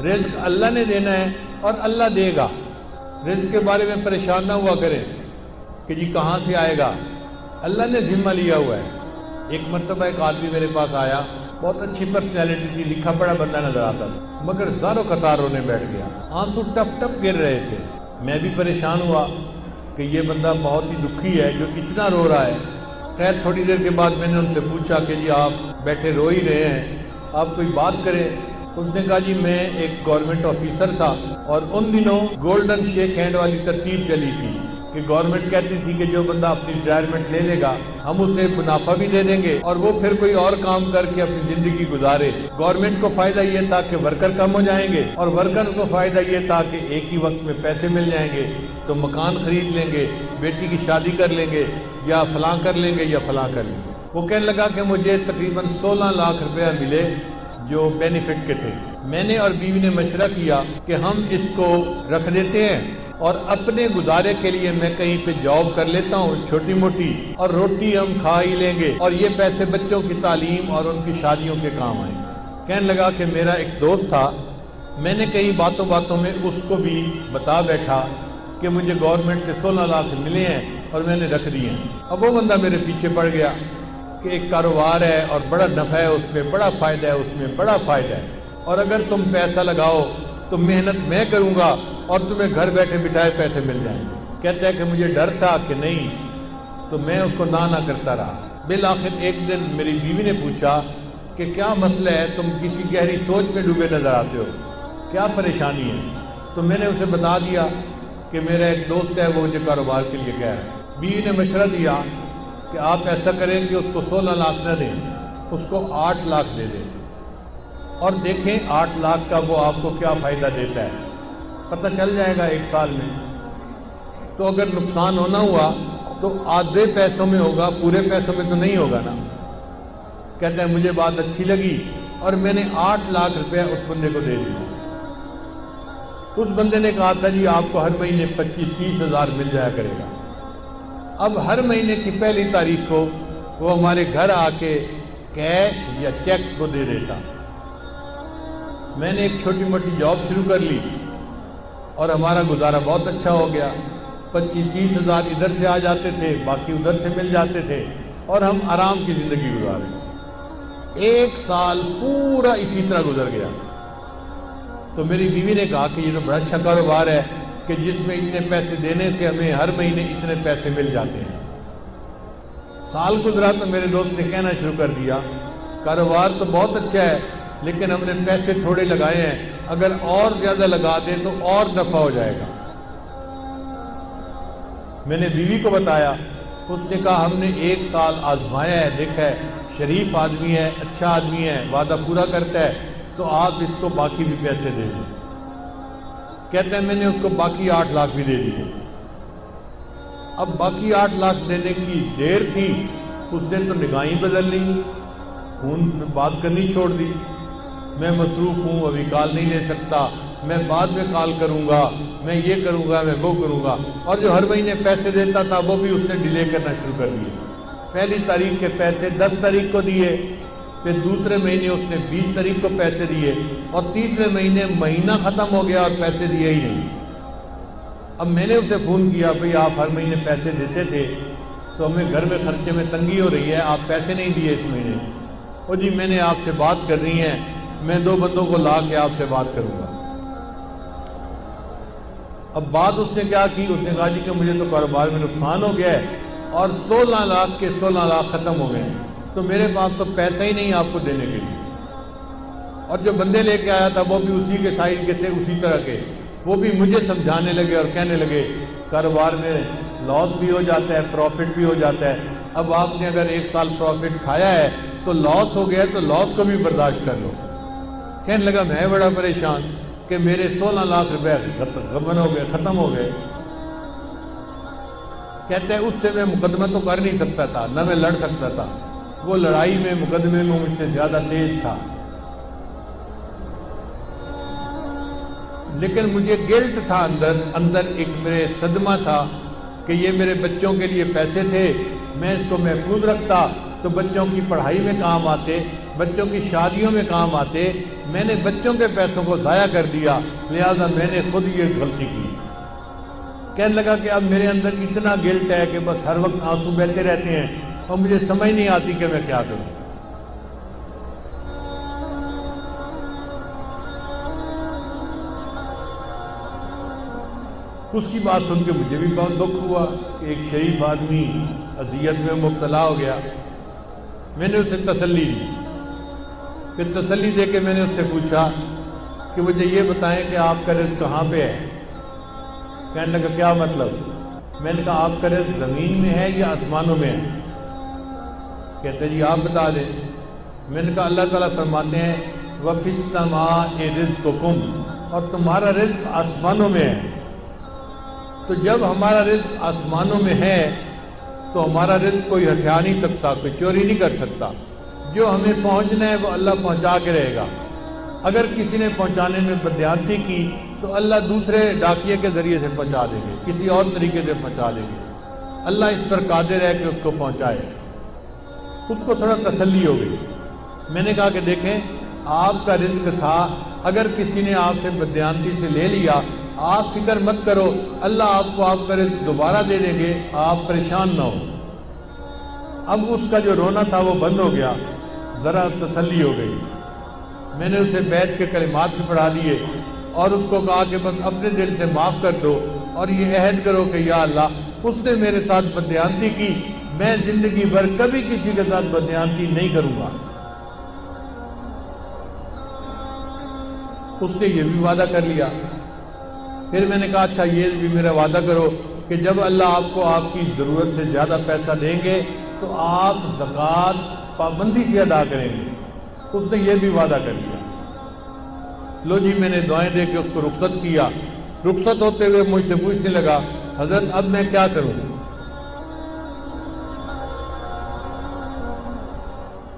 رزق اللہ نے دینا ہے اور اللہ دے گا. رزق کے بارے میں پریشان نہ ہوا کریں کہ جی کہاں سے آئے گا. اللہ نے ذمہ لیا ہوا ہے. ایک مرتبہ ایک آدمی میرے پاس آیا, بہت اچھی پرسنالٹی تھی, لکھا پڑھا بندہ نظر آتا تھا, مگر زاروں قطار رونے بیٹھ گیا, آنسو ٹپ ٹپ گر رہے تھے. میں بھی پریشان ہوا کہ یہ بندہ بہت ہی دکھی ہے جو اتنا رو رہا ہے. خیر تھوڑی دیر کے بعد میں نے ان سے پوچھا کہ جی آپ بیٹھے رو ہی رہے ہیں, آپ کوئی بات کریں. اس نے کہا جی میں ایک گورنمنٹ آفیسر تھا اور ان دنوں گولڈن شیک ہینڈ والی ترتیب چلی تھی کہ گورنمنٹ کہتی تھی کہ جو بندہ اپنی ریٹائرمنٹ لے لے گا ہم اسے منافع بھی دے دیں گے اور وہ پھر کوئی اور کام کر کے اپنی زندگی گزارے. گورنمنٹ کو فائدہ یہ تھا کہ ورکر کم ہو جائیں گے اور ورکر کو فائدہ یہ تھا کہ ایک ہی وقت میں پیسے مل جائیں گے تو مکان خرید لیں گے, بیٹی کی شادی کر لیں گے, یا فلاں کر لیں گے یا فلاں کر لیں گے. وہ کہنے لگا کہ مجھے تقریباً 16 لاکھ روپیہ ملے جو بینیفٹ کے تھے. میں نے اور بیوی نے مشورہ کیا کہ ہم اس کو رکھ دیتے ہیں اور اپنے گزارے کے لیے میں کہیں پہ جاب کر لیتا ہوں چھوٹی موٹی, اور روٹی ہم کھا ہی لیں گے اور یہ پیسے بچوں کی تعلیم اور ان کی شادیوں کے کام آئیں گے. کہنے لگا کہ میرا ایک دوست تھا, میں نے کئی باتوں میں اس کو بھی بتا بیٹھا کہ مجھے گورنمنٹ سے 16 لاکھ ملے ہیں اور میں نے رکھ دیے ہیں. اب وہ بندہ میرے پیچھے پڑ گیا کہ ایک کاروبار ہے اور بڑا نفع ہے اس میں, بڑا فائدہ ہے اس میں, بڑا فائدہ ہے, اور اگر تم پیسہ لگاؤ تو محنت میں کروں گا اور تمہیں گھر بیٹھے بٹھائے پیسے مل جائیں گے. کہتا ہے کہ مجھے ڈر تھا کہ نہیں, تو میں اس کو نہ کرتا رہا. بالآخر ایک دن میری بیوی نے پوچھا کہ کیا مسئلہ ہے, تم کسی گہری سوچ میں ڈوبے نظر آتے ہو, کیا پریشانی ہے؟ تو میں نے اسے بتا دیا کہ میرا ایک دوست ہے وہ مجھے کاروبار کے لیے کہہ رہا ہے. بیوی نے مشورہ دیا کہ آپ ایسا کریں کہ اس کو 16 لاکھ نہ دیں, اس کو 8 لاکھ دے دیں اور دیکھیں 8 لاکھ کا وہ آپ کو کیا فائدہ دیتا ہے, پتہ چل جائے گا 1 سال میں. تو اگر نقصان ہونا ہوا تو آدھے پیسوں میں ہوگا, پورے پیسوں میں تو نہیں ہوگا نا. کہتا ہے مجھے بات اچھی لگی اور میں نے 8 لاکھ روپے اس بندے کو دے دیا. اس بندے نے کہا تھا جی آپ کو ہر مہینے 25-30 ہزار مل جایا کرے گا. اب ہر مہینے کی پہلی تاریخ کو وہ ہمارے گھر آ کے کیش یا چیک کو دے دیتا. میں نے ایک چھوٹی موٹی جاب شروع کر لی اور ہمارا گزارا بہت اچھا ہو گیا. 25-30 ہزار ادھر سے آ جاتے تھے, باقی ادھر سے مل جاتے تھے اور ہم آرام کی زندگی گزارے. 1 سال پورا اسی طرح گزر گیا. تو میری بیوی نے کہا کہ یہ تو بڑا اچھا کاروبار ہے کہ جس میں اتنے پیسے دینے سے ہمیں ہر مہینے اتنے پیسے مل جاتے ہیں. سال گزرا تو میرے دوست نے کہنا شروع کر دیا کاروبار تو بہت اچھا ہے لیکن ہم نے پیسے تھوڑے لگائے ہیں, اگر اور زیادہ لگا دیں تو اور نفع ہو جائے گا. میں نے بیوی کو بتایا, اس نے کہا ہم نے 1 سال آزمایا ہے, دیکھا ہے شریف آدمی ہے, اچھا آدمی ہے, وعدہ پورا کرتا ہے, تو آپ اس کو باقی بھی پیسے دے دیں. کہتے ہیں میں نے اس کو باقی 8 لاکھ بھی دے دیے. اب باقی 8 لاکھ دینے کی دیر تھی, اس نے تو نگاہیں بدل لی, فون میں بات کرنی چھوڑ دی. میں مصروف ہوں, ابھی کال نہیں لے سکتا, میں بعد میں کال کروں گا, میں یہ کروں گا, میں وہ کروں گا. اور جو ہر مہینے پیسے دیتا تھا وہ بھی اس نے ڈیلے کرنا شروع کر دیے. پہلی تاریخ کے پیسے 10 تاریخ کو دیے, پھر دوسرے مہینے اس نے 20 تاریخ کو پیسے دیے, اور تیسرے مہینے مہینہ ختم ہو گیا اور پیسے دیے ہی نہیں. اب میں نے اسے فون کیا, بھئی آپ ہر مہینے پیسے دیتے تھے تو ہمیں گھر میں خرچے میں تنگی ہو رہی ہے, آپ پیسے نہیں دیے اس مہینے. اور جی میں نے آپ سے بات کرنی ہے, میں 2 بندوں کو لا کے آپ سے بات کروں گا. اب بات اس نے کیا کی, اس نے کہا جی کہ مجھے تو کاروبار میں نقصان ہو گیا ہے اور 16 لاکھ کے 16 لاکھ ختم ہو گئے ہیں, تو میرے پاس تو پیسہ ہی نہیں آپ کو دینے کے لیے. اور جو بندے لے کے آیا تھا وہ بھی اسی کے سائز کے تھے, اسی طرح کے. وہ بھی مجھے سمجھانے لگے اور کہنے لگے کاروبار میں لاس بھی ہو جاتا ہے, پروفٹ بھی ہو جاتا ہے. اب آپ نے اگر 1 سال پروفٹ کھایا ہے تو لاس ہو گیا تو لاس کو بھی برداشت کر لو. کہنے لگا میں بڑا پریشان کہ میرے 16 لاکھ روپے ختم ہو گئے. کہتے ہیں اس سے میں مقدمہ تو کر نہیں سکتا تھا, نہ میں لڑ سکتا تھا, وہ لڑائی میں مقدمے میں مجھ سے زیادہ تیز تھا. لیکن مجھے گلٹ تھا اندر ایک میرے صدمہ تھا کہ یہ میرے بچوں کے لیے پیسے تھے, میں اس کو محفوظ رکھتا تو بچوں کی پڑھائی میں کام آتے, بچوں کی شادیوں میں کام آتے، میں نے بچوں کے پیسوں کو ضائع کر دیا، لہذا میں نے خود یہ غلطی کی۔ کہنے لگا کہ اب میرے اندر اتنا گلٹ ہے کہ بس ہر وقت آنسو بہتے رہتے ہیں اور مجھے سمجھ نہیں آتی کہ میں کیا کروں۔ اس کی بات سن کے مجھے بھی بہت دکھ ہوا کہ ایک شریف آدمی اذیت میں مبتلا ہو گیا۔ میں نے اسے تسلی دی، پھر تسلی دے کے میں نے اس سے پوچھا کہ مجھے یہ بتائیں کہ آپ کا رزق کہاں پہ ہے؟ کہنے لگا کیا مطلب؟ میں نے کہا آپ کا رزق زمین میں ہے یا آسمانوں میں ہے؟ کہتے جی آپ بتا دیں۔ میں نے کہا اللہ تعالیٰ فرماتے ہیں وَفِي السَّمَاءِ رِزْقُكُمْ، اور تمہارا رزق آسمانوں میں ہے۔ تو جب ہمارا رزق آسمانوں میں ہے تو ہمارا رزق کوئی ہتھیار نہیں سکتا، کوئی چوری نہیں کر سکتا۔ جو ہمیں پہنچنا ہے وہ اللہ پہنچا کے رہے گا۔ اگر کسی نے پہنچانے میں بددیانتی کی تو اللہ دوسرے ڈاکیے کے ذریعے سے پہنچا دیں گے، کسی اور طریقے سے پہنچا دیں گے۔ اللہ اس پر قادر ہے کہ اس کو پہنچائے۔ اس کو تھوڑا تسلی ہو گئی۔ میں نے کہا کہ دیکھیں آپ کا رزق تھا، اگر کسی نے آپ سے بددیانتی سے لے لیا آپ فکر مت کرو، اللہ آپ کو آپ کا رزق دوبارہ دے دیں گے، آپ پریشان نہ ہو۔ اب اس کا جو رونا تھا وہ بند ہو گیا، ذرا تسلی ہو گئی۔ میں نے اسے بیٹھ کے کلمات بھی پڑھا دیے اور اس کو کہا کہ بس اپنے دل سے معاف کر دو اور یہ عہد کرو کہ یا اللہ اس نے میرے ساتھ بددیانتی کی، میں زندگی بھر کبھی کسی کے ساتھ بددیانتی نہیں کروں گا۔ اس نے یہ بھی وعدہ کر لیا۔ پھر میں نے کہا اچھا یہ بھی میرا وعدہ کرو کہ جب اللہ آپ کو آپ کی ضرورت سے زیادہ پیسہ دیں گے تو آپ زکوٰۃ پابندی سے ادا کریں گے۔ اس نے یہ بھی وعدہ کر لیا۔ لو جی میں نے دعائیں دے کے اس کو رخصت کیا۔ رخصت ہوتے ہوئے مجھ سے پوچھنے لگا حضرت اب میں کیا کروں؟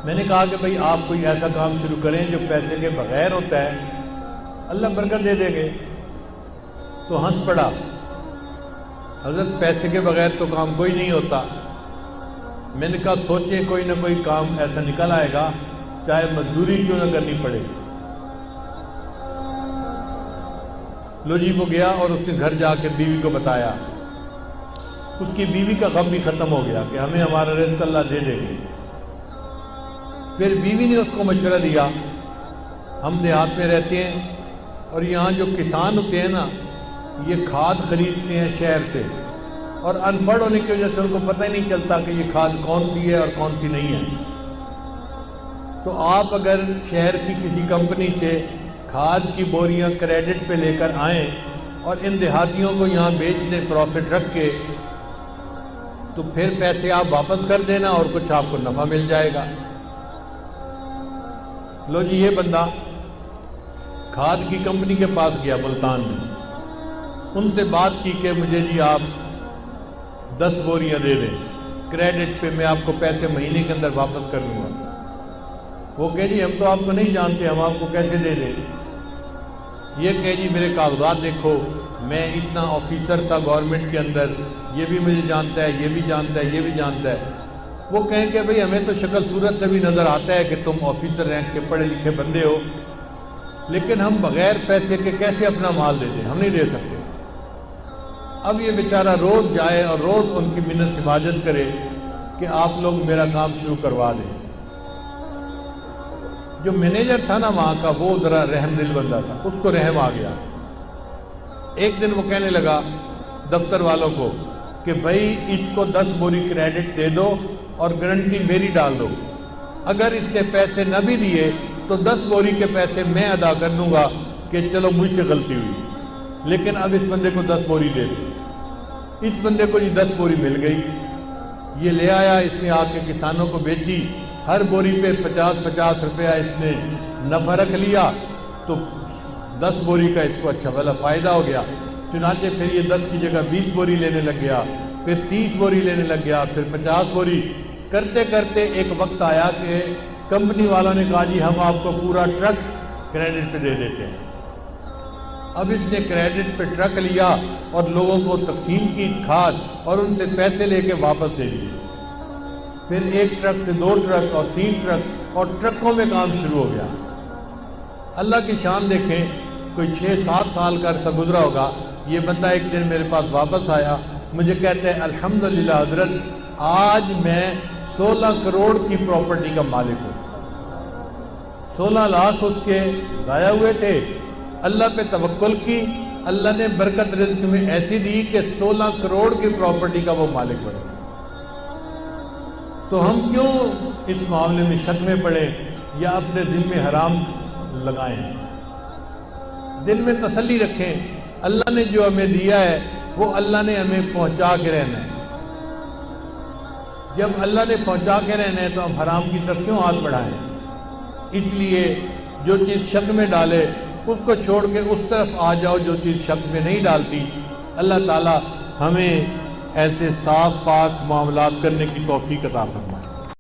میں نے کہا کہ بھئی آپ کوئی ایسا کام شروع کریں جو پیسے کے بغیر ہوتا ہے، اللہ برکت دے دیں گے۔ تو ہنس پڑا، حضرت پیسے کے بغیر تو کام کوئی نہیں ہوتا۔ میں نے کہا سوچیں کوئی نہ کوئی کام ایسا نکل آئے گا، چاہے مزدوری کیوں نہ کرنی پڑے۔ لو جی وہ گیا اور اس نے گھر جا کے بیوی کو بتایا۔ اس کی بیوی کا غم بھی ختم ہو گیا کہ ہمیں ہمارا رزق اللہ دے دے گی۔ پھر بیوی نے اس کو مشورہ دیا، ہم دیہات میں رہتے ہیں اور یہاں جو کسان ہوتے ہیں نا یہ کھاد خریدتے ہیں شہر سے، اور ان پڑھ ہونے کی وجہ سے ان کو پتہ ہی نہیں چلتا کہ یہ کھاد کون سی ہے اور کون سی نہیں ہے۔ تو آپ اگر شہر کی کسی کمپنی سے کھاد کی بوریاں کریڈٹ پہ لے کر آئیں اور ان دیہاتیوں کو یہاں بیچ دیں پروفٹ رکھ کے، تو پھر پیسے آپ واپس کر دینا اور کچھ آپ کو نفع مل جائے گا۔ لو جی یہ بندہ کھاد کی کمپنی کے پاس گیا ملتان میں، ان سے بات کی کہ مجھے جی آپ 10 بوریاں دے دیں کریڈٹ پہ، میں آپ کو پیسے مہینے کے اندر واپس کر دوں گا۔ وہ کہے جی ہم تو آپ کو نہیں جانتے، ہم آپ کو کیسے دے دیں؟ یہ کہے جی میرے کاغذات دیکھو، میں اتنا آفیسر تھا گورنمنٹ کے اندر، یہ بھی مجھے جانتا ہے، یہ بھی جانتا ہے، یہ بھی جانتا ہے۔ وہ کہیں کہ بھئی ہمیں تو شکل صورت سے بھی نظر آتا ہے کہ تم آفیسر رینک کے پڑھے لکھے بندے ہو، لیکن ہم بغیر پیسے کے کیسے اپنا مال دے دیں؟ ہم نہیں دے سکتے۔ اب یہ بیچارہ روز جائے اور روز ان کی منت سماجت کرے کہ آپ لوگ میرا کام شروع کروا دیں۔ جو مینیجر تھا نا وہاں کا وہ ذرا رحم دل بندہ تھا، اس کو رحم آ گیا۔ ایک دن وہ کہنے لگا دفتر والوں کو کہ بھائی اس کو 10 بوری کریڈٹ دے دو اور گارنٹی میری ڈال دو، اگر اس نے پیسے نہ بھی دیے تو 10 بوری کے پیسے میں ادا کر دوں گا کہ چلو مجھ سے غلطی ہوئی، لیکن اب اس بندے کو 10 بوری دے دو۔ اس بندے کو 10 بوری مل گئی، یہ لے آیا، اس نے آ کے کسانوں کو بیچی، ہر بوری پہ 50-50 روپیہ اس نے نفع رکھ لیا، تو 10 بوری کا اس کو اچھا بھلا فائدہ ہو گیا۔ چنانچہ پھر یہ 10 کی جگہ 20 بوری لینے لگ گیا، پھر 30 بوری لینے لگ گیا، پھر 50 بوری کرتے کرتے ایک وقت آیا کہ کمپنی والوں نے کہا جی ہم آپ کو پورا ٹرک کریڈٹ پہ دے دیتے ہیں۔ اب اس نے کریڈٹ پہ ٹرک لیا اور لوگوں کو تقسیم کی کھاد اور ان سے پیسے لے کے واپس دے دیے۔ پھر 1 ٹرک سے 2 ٹرک اور 3 ٹرک اور ٹرکوں میں کام شروع ہو گیا۔ اللہ کی شان دیکھیں، کوئی 6-7 سال کا عرصہ گزرا ہوگا، یہ بندہ ایک دن میرے پاس واپس آیا، مجھے کہتے ہیں الحمدللہ حضرت آج میں 16 کروڑ کی پراپرٹی کا مالک ہوں۔ 16 لاکھ اس کے ضائع ہوئے تھے، اللہ پہ توکل کی، اللہ نے برکت رزق میں ایسی دی کہ 16 کروڑ کی پراپرٹی کا وہ مالک بنے۔ تو ہم کیوں اس معاملے میں شک میں پڑیں یا اپنے دل میں حرام لگائیں؟ دل میں تسلی رکھیں، اللہ نے جو ہمیں دیا ہے وہ اللہ نے ہمیں پہنچا کے رہنا ہے۔ جب اللہ نے پہنچا کے رہنا ہے تو ہم حرام کی طرف کیوں ہاتھ بڑھائیں؟ اس لیے جو چیز شک میں ڈالے اس کو چھوڑ کے اس طرف آ جاؤ جو چیز شک میں نہیں ڈالتی۔ اللہ تعالی ہمیں ایسے صاف پاک معاملات کرنے کی توفیق عطا فرمائے۔